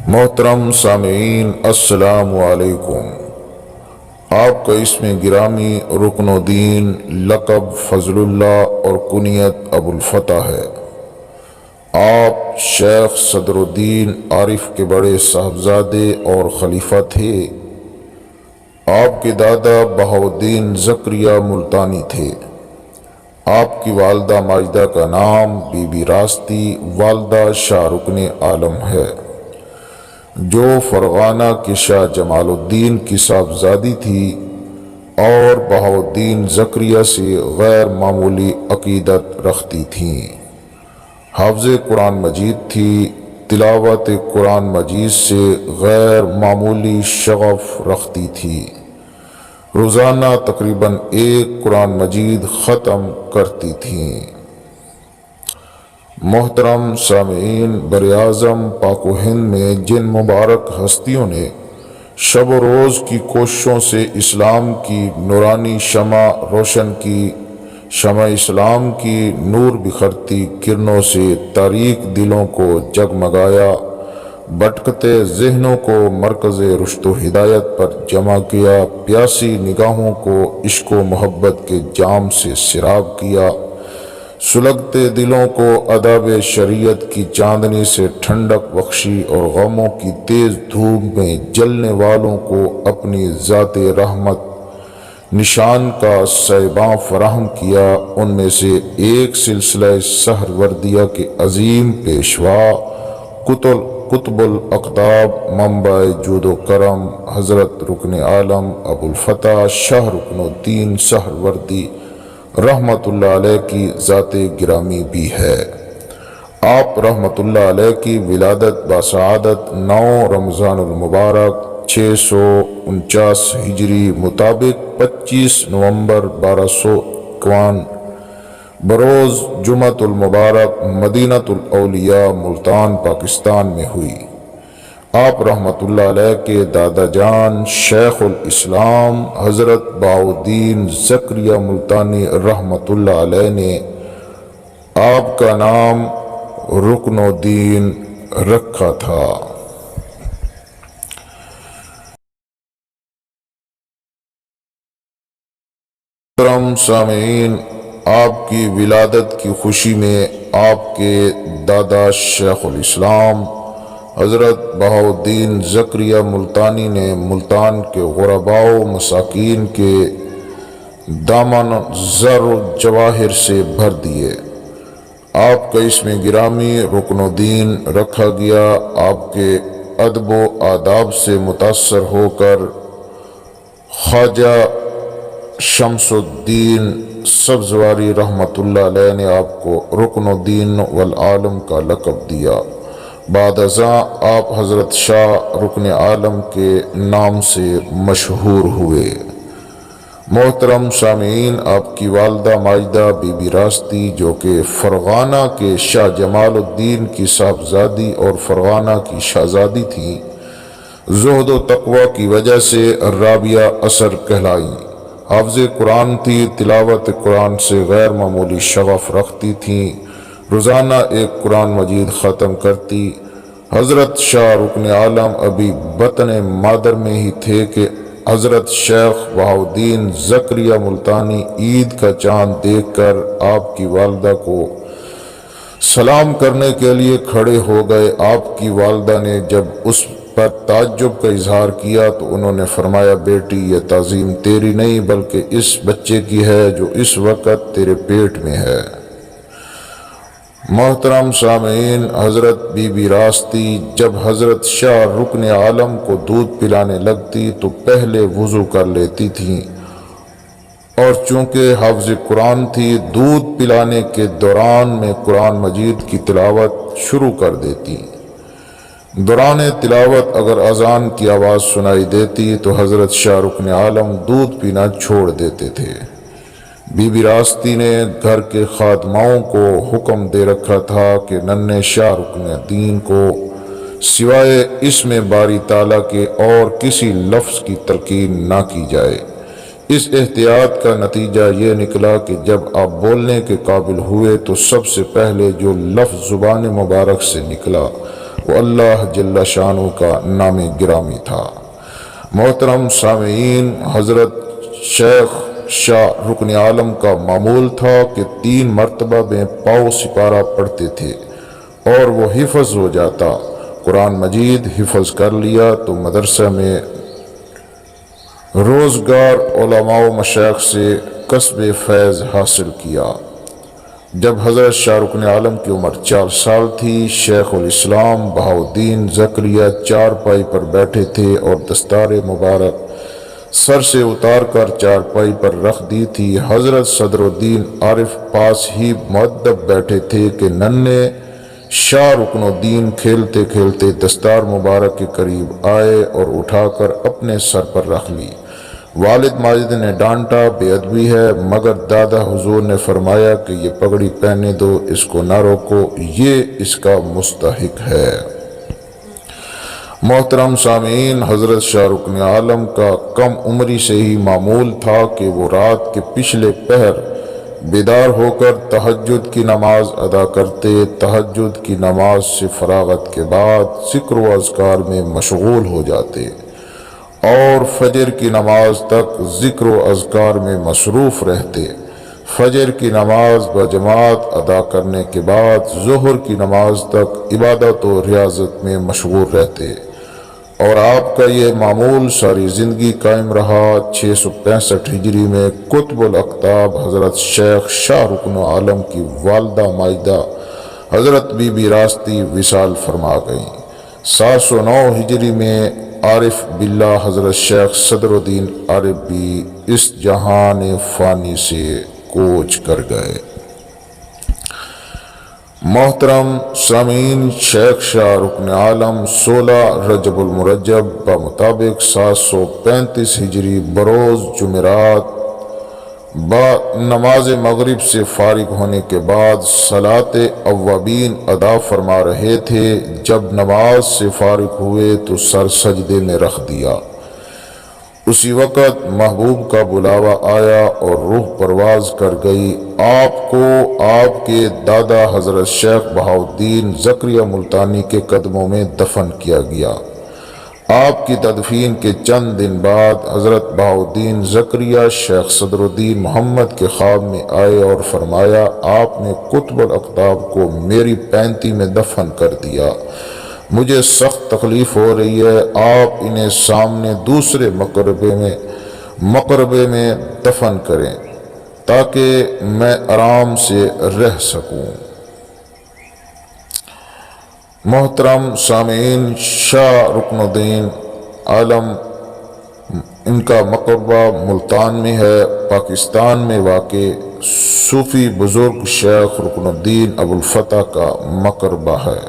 محترم سامعین، السلام علیکم۔ آپ کا اسم گرامی رکن الدین، لقب فضل اللہ اور کنیت ابو الفتح ہے۔ آپ شیخ صدر الدین عارف کے بڑے صاحبزادے اور خلیفہ تھے۔ آپ کے دادا بہاؤالدین زکریا ملتانی تھے۔ آپ کی والدہ ماجدہ کا نام بی بی راستی والدہ شاہ رکن عالم ہے، جو فرغانہ کے شاہ جمال الدین کی صاحبزادی تھی اور بہاؤالدین زکریا سے غیر معمولی عقیدت رکھتی تھیں۔ حافظ قرآن مجید تھی۔ تلاوت قرآن مجید سے غیر معمولی شغف رکھتی تھی۔ روزانہ تقریباً ایک قرآن مجید ختم کرتی تھیں۔ محترم سامعین، براعظم پاک و ہند میں جن مبارک ہستیوں نے شب و روز کی کوششوں سے اسلام کی نورانی شمع روشن کی، شمع اسلام کی نور بکھرتی کرنوں سے تاریک دلوں کو جگمگایا، بھٹکتے ذہنوں کو مرکز رشد و ہدایت پر جمع کیا، پیاسی نگاہوں کو عشق و محبت کے جام سے سیراب کیا، سلگتے دلوں کو آداب شریعت کی چاندنی سے ٹھنڈک بخشی، اور غموں کی تیز دھوپ میں جلنے والوں کو اپنی ذات رحمت نشان کا سائباں فراہم کیا۔ ان میں سے ایک سلسلہ سہروردیہ کے عظیم پیشوا قطب الاقطاب، منبع جود و کرم، حضرت رکن عالم ابو الفتح شاہ رکن الدین سہروردی رحمت اللہ علیہ کی ذات گرامی بھی ہے۔ آپ رحمت اللہ علیہ کی ولادت بسعادت 9 رمضان المبارک 649 ہجری مطابق 25 نومبر 1251 بروز جمعۃ المبارک مدینۃ الاولیاء ملتان پاکستان میں ہوئی۔ آپ رحمت اللہ علیہ کے دادا جان شیخ الاسلام حضرت بہاؤالدین زکریا ملتانی رحمت اللہ علیہ نے آپ کا نام رکن الدین رکھا تھا۔ محترم سامعین، آپ کی ولادت کی خوشی میں آپ کے دادا شیخ الاسلام حضرت بہاؤالدین زکریا ملتانی نے ملتان کے غرباء و مساکین کے دامن زر و جواہر سے بھر دیے۔ آپ کا اسم گرامی رکن الدین رکھا گیا۔ آپ کے ادب و آداب سے متاثر ہو کر خواجہ شمس الدین سبزواری رحمت اللہ علیہ نے آپ کو رکن الدین والعالم کا لقب دیا۔ بعد ازاں آپ حضرت شاہ رکن عالم کے نام سے مشہور ہوئے۔ محترم سامعین، آپ کی والدہ ماجدہ بی بی راستی، جو کہ فرغانہ کے شاہ جمال الدین کی صاحبزادی اور فرغانہ کی شہزادی تھیں، زہد و تقوی کی وجہ سے رابعہ اثر کہلائیں۔ حافظ قرآن تھی۔ تلاوت قرآن سے غیر معمولی شغف رکھتی تھیں۔ روزانہ ایک قرآن مجید ختم کرتی۔ حضرت شاہ رکن عالم ابھی بطن مادر میں ہی تھے کہ حضرت شیخ بہاؤالدین زکریا ملتانی عید کا چاند دیکھ کر آپ کی والدہ کو سلام کرنے کے لیے کھڑے ہو گئے۔ آپ کی والدہ نے جب اس پر تعجب کا اظہار کیا تو انہوں نے فرمایا، بیٹی، یہ تعظیم تیری نہیں بلکہ اس بچے کی ہے جو اس وقت تیرے پیٹ میں ہے۔ محترم سامعین، حضرت بی بی راستی جب حضرت شاہ رکن عالم کو دودھ پلانے لگتی تو پہلے وضو کر لیتی تھیں، اور چونکہ حافظ قرآن تھی، دودھ پلانے کے دوران میں قرآن مجید کی تلاوت شروع کر دیتی۔ دوران تلاوت اگر اذان کی آواز سنائی دیتی تو حضرت شاہ رکن عالم دودھ پینا چھوڑ دیتے تھے۔ بی بی راستی نے گھر کے خادماؤں کو حکم دے رکھا تھا کہ ننھے شاہ رکن الدین کو سوائے اسم باری تعالیٰ کے اور کسی لفظ کی تلقین نہ کی جائے۔ اس احتیاط کا نتیجہ یہ نکلا کہ جب آپ بولنے کے قابل ہوئے تو سب سے پہلے جو لفظ زبان مبارک سے نکلا وہ اللہ جل شانہ کا نام گرامی تھا۔ محترم سامعین، حضرت شیخ شاہ رکن عالم کا معمول تھا کہ 3 مرتبہ میں پاؤ سپارہ پڑھتے تھے اور وہ حفظ ہو جاتا۔ قرآن مجید حفظ کر لیا تو مدرسہ میں روزگار علماء و مشائخ سے کسب فیض حاصل کیا۔ جب حضرت شاہ رکن عالم کی عمر 4 سال تھی، شیخ الاسلام بہاؤالدین زکریا چارپائی پر بیٹھے تھے اور دستار مبارک سر سے اتار کر چارپائی پر رکھ دی تھی۔ حضرت صدر الدین عارف پاس ہی مؤدب بیٹھے تھے کہ ننھے شاہ رکن الدین کھیلتے کھیلتے دستار مبارک کے قریب آئے اور اٹھا کر اپنے سر پر رکھ لی۔ والد ماجد نے ڈانٹا، بے ادبی ہے، مگر دادا حضور نے فرمایا کہ یہ پگڑی پہنے دو، اس کو نہ روکو، یہ اس کا مستحق ہے۔ محترم سامعین، حضرت شاہ رکن عالم کا کم عمری سے ہی معمول تھا کہ وہ رات کے پچھلے پہر بیدار ہو کر تہجد کی نماز ادا کرتے۔ تہجد کی نماز سے فراغت کے بعد ذکر و اذکار میں مشغول ہو جاتے اور فجر کی نماز تک ذکر و اذکار میں مصروف رہتے۔ فجر کی نماز بجماعت ادا کرنے کے بعد ظہر کی نماز تک عبادت و ریاضت میں مشغول رہتے اور آپ کا یہ معمول ساری زندگی قائم رہا۔ 665 ہجری میں قطب الاقطاب حضرت شیخ شاہ رکن عالم کی والدہ ماجدہ حضرت بی بی راستی وصال فرما گئیں۔ 709 ہجری میں عارف باللہ حضرت شیخ صدر الدین عارف بھی اس جہان فانی سے کوچ کر گئے۔ محترم سامعین، شیخ شاہ رکن عالم 16 رجب المرجب بمطابق 735 ہجری بروز جمعرات نماز مغرب سے فارغ ہونے کے بعد صلاۃ اوابین ادا فرما رہے تھے۔ جب نماز سے فارغ ہوئے تو سر سجدے میں رکھ دیا۔ اسی وقت محبوب کا بلاوا آیا اور روح پرواز کر گئی۔ آپ کو آپ کے دادا حضرت شیخ بہاؤالدین زکریا ملتانی کے قدموں میں دفن کیا گیا۔ آپ کی تدفین کے چند دن بعد حضرت بہاؤالدین زکریا شیخ صدر الدین محمد کے خواب میں آئے اور فرمایا، آپ نے قطب الاقطاب کو میری 35 میں دفن کر دیا، مجھے سخت تکلیف ہو رہی ہے، آپ انہیں سامنے دوسرے مقبرے میں دفن کریں تاکہ میں آرام سے رہ سکوں۔ محترم سامعین، شاہ رکن الدین عالم ان کا مقبرہ ملتان میں ہے۔ پاکستان میں واقع صوفی بزرگ شیخ رکن الدین ابوالفتح کا مقبرہ ہے۔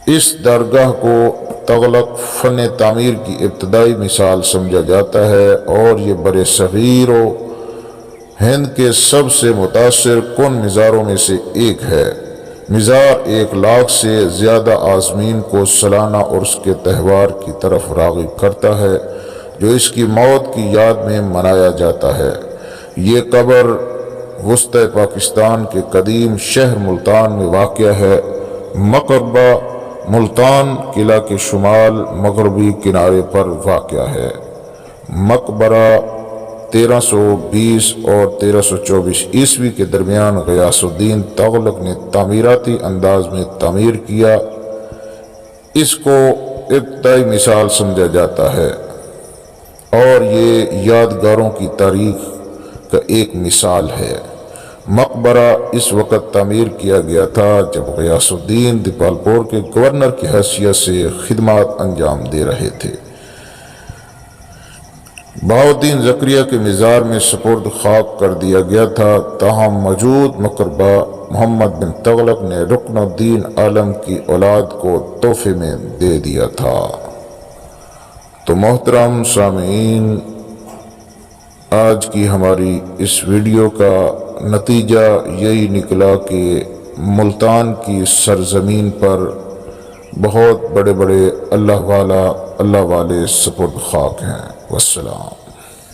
اس درگاہ کو تغلق فن تعمیر کی ابتدائی مثال سمجھا جاتا ہے اور یہ برِ صغیر و ہند کے سب سے متاثر کن مزاروں میں سے ایک ہے۔ مزار 1 لاکھ سے زیادہ عازمین کو سالانہ عرس کے تہوار کی طرف راغب کرتا ہے جو اس کی موت کی یاد میں منایا جاتا ہے۔ یہ قبر وسطی پاکستان کے قدیم شہر ملتان میں واقع ہے۔ مقبرہ ملتان قلعہ کے شمال مغربی کنارے پر واقع ہے۔ مقبرہ 1320 اور 1324 عیسوی کے درمیان غیاث الدین تغلق نے تعمیراتی انداز میں تعمیر کیا۔ اس کو ابتدائی مثال سمجھا جاتا ہے اور یہ یادگاروں کی تاریخ کا ایک مثال ہے۔ مقبرہ اس وقت تعمیر کیا گیا تھا جب غیاث الدین دیپالپور کے گورنر کی حیثیت سے خدمات انجام دے رہے تھے۔ بہاؤالدین زکریا کے مزار میں سپرد خاک کر دیا گیا تھا، تاہم موجود مقبرہ محمد بن تغلق نے رکن الدین عالم کی اولاد کو تحفے میں دے دیا تھا۔ تو محترم سامعین، آج کی ہماری اس ویڈیو کا نتیجہ یہی نکلا کہ ملتان کی سرزمین پر بہت بڑے بڑے اللہ والے سپرد خاک ہیں۔ والسلام۔